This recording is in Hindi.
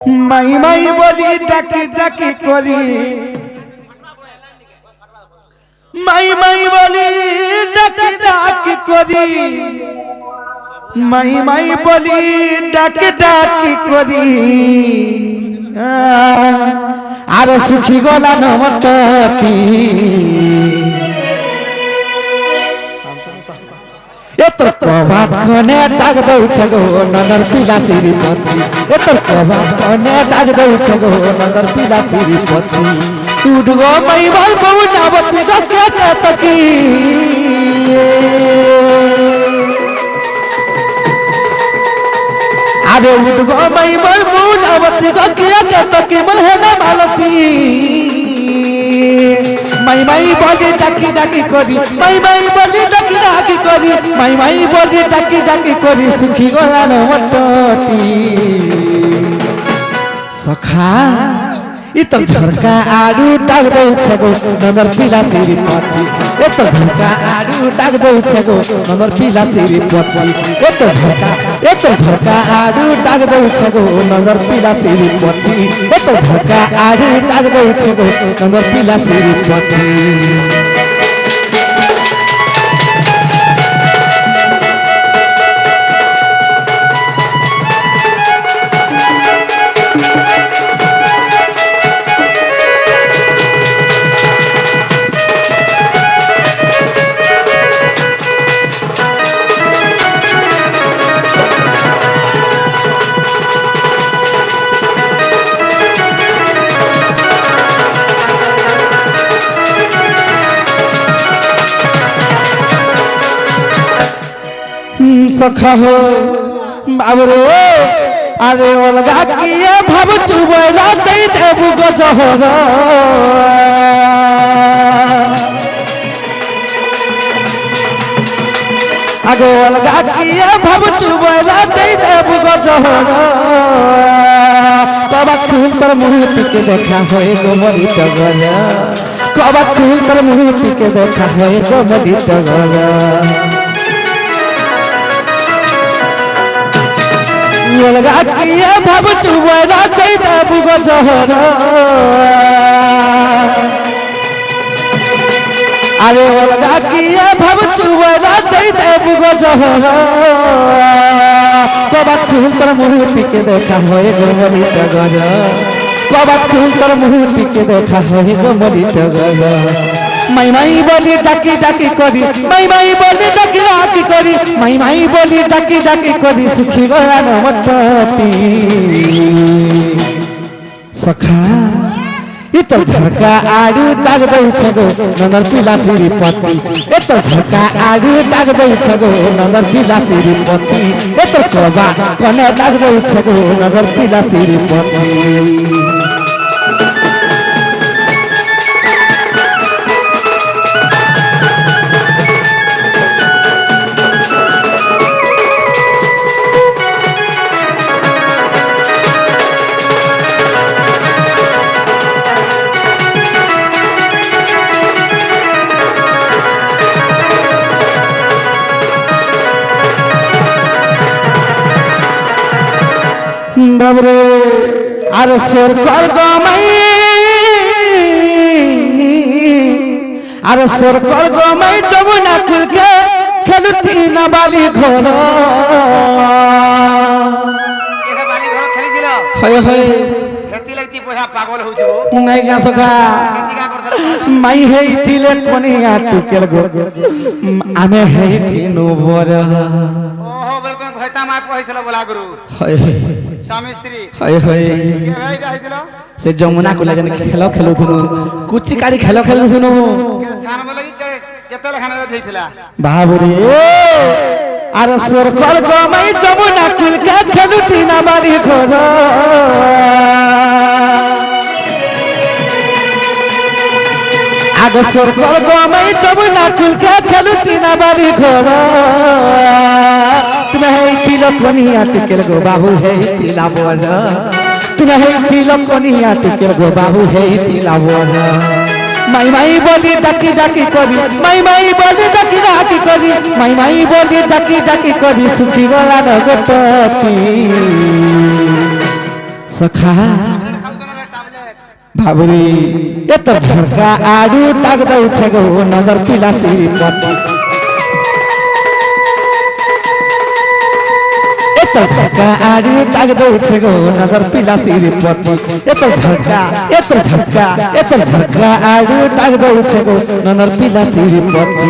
মাই মাই বলি ডাকি ডাকি করি মাই মাই বলি ডাকি ডাকি করি মাই মাই বলি ডাকি ডাকি করি আর সুখী গলা নমতী এতর কবাব খনে ডাক দউছে গো নন্দর পিলা শ্রীপতি এতর কবাব খনে ডাক দউছে গো নন্দর পিলা শ্রীপতি উঠগো মাই বল বউ যাবতি গো কে তকি আরে উঠগো মাই বল বউ যাবতি গো কে তকি মহেনা মালতী মাই মাই বলি ডাকি ডাকি করি মাই মাই বলি ডাকি ডাকি করি মাই মাই বলি ডাকি ডাকি করি সুখী গলার মটটি সখা ই তো ঝরকা আড়ু ডাক দউছে গো নন্দর পিলা শ্রীপতি এ তো ঝরকা আড়ু ডাক দউছে গো নন্দর পিলা শ্রীপতি এ তো ঝরকা আড়ু ডাক দউছে গো নন্দর পিলা শ্রীপতি এ তো ঝরকা আড়ু ডাক দউছে গো নন্দর পিলা শ্রীপতি सखा हो बाबरो अरे अलगा किए भाव चुबैला दे देबु गजहर आगो अलगा किए भाव चुबैला दे देबु गजहर कबा खुल तर मुंह टिके देखा होए गो मरी टगर कबा खुल तर मुंह टिके देखा होए गो मरी टगर अलगा किए भाव चुबैला दे देबु गजहर अरे अलगा किए भाव चुबैला दे देबु गजहर कबा खुल तर मुंह टिके देखा होए गो मरी टगर कबा खुल तर मुंह टिके देखा होए गो मरी टगर माई माई बोली डाकी डाकी करी माई माई बोली डाकी डाकी करी माई माई बोली डाकी डाकी करी सुखी गला नमतती सखा इ तो झरका आड़ू डाक दउছে गो नंदर पिला श्रीपति ए तो झरका आड़ू डाक दउছে गो नंदर पिला श्रीपति ए तो कबा कने डाक दउছে गो नंदर पिला श्रीपति बाबरे अरे सोर कर गमाई अरे सोर कर गमाई जमुना खुल के खेलती ना बाली घोर এটা বালি ঘর খেলি দিল হয় হয় খেতি লাগতি পয়সা পাগল হউছো নাই গা সখা খেতিকা করছল মাই হেইতিলে কোনিয়া টুকেল গো আমি হেইতিনু বর ওহো বল কোন ঘয়তা মা কইছিল বলা গুরু হয় হয় স্বামী স্ত্রী হয় হয় কে ভাই রাইছিল से जमुना को लगन खेल खेलु थुनु कुची काडी खेल खेलु थुनु কে ছান বলে কি কেতে লেখানে দেইছিলা बाबुरे अरे सोर कर गमाई जमुना कुल के खेलुती ना बारी घोर आगो सोर कर गमाई जमुना कुल के खेलुती ना बारी घोर तुम है तिलो कोनिया टिकेल गो बाबू है तिला बोल तुम है तिलो कोनिया टिकेल गो बाबू है तिला बोल মাই মাই বলি ডাকি ডাকি করি মাই মাই বলি ডাকি ডাকি করি মাই মাই বলি ডাকি ডাকি করি সুখী গলা নগতী सखा खाऊ दो ना टैबलेट भाबरी ए तो झरका आडू टाक दौ छगो नजर पिला श्रीपति ए तो झरका आडू टाक दौ छगो नजर पिला श्रीपति ए तो झरका आडू टाक दौ छगो नजर पिला श्रीपति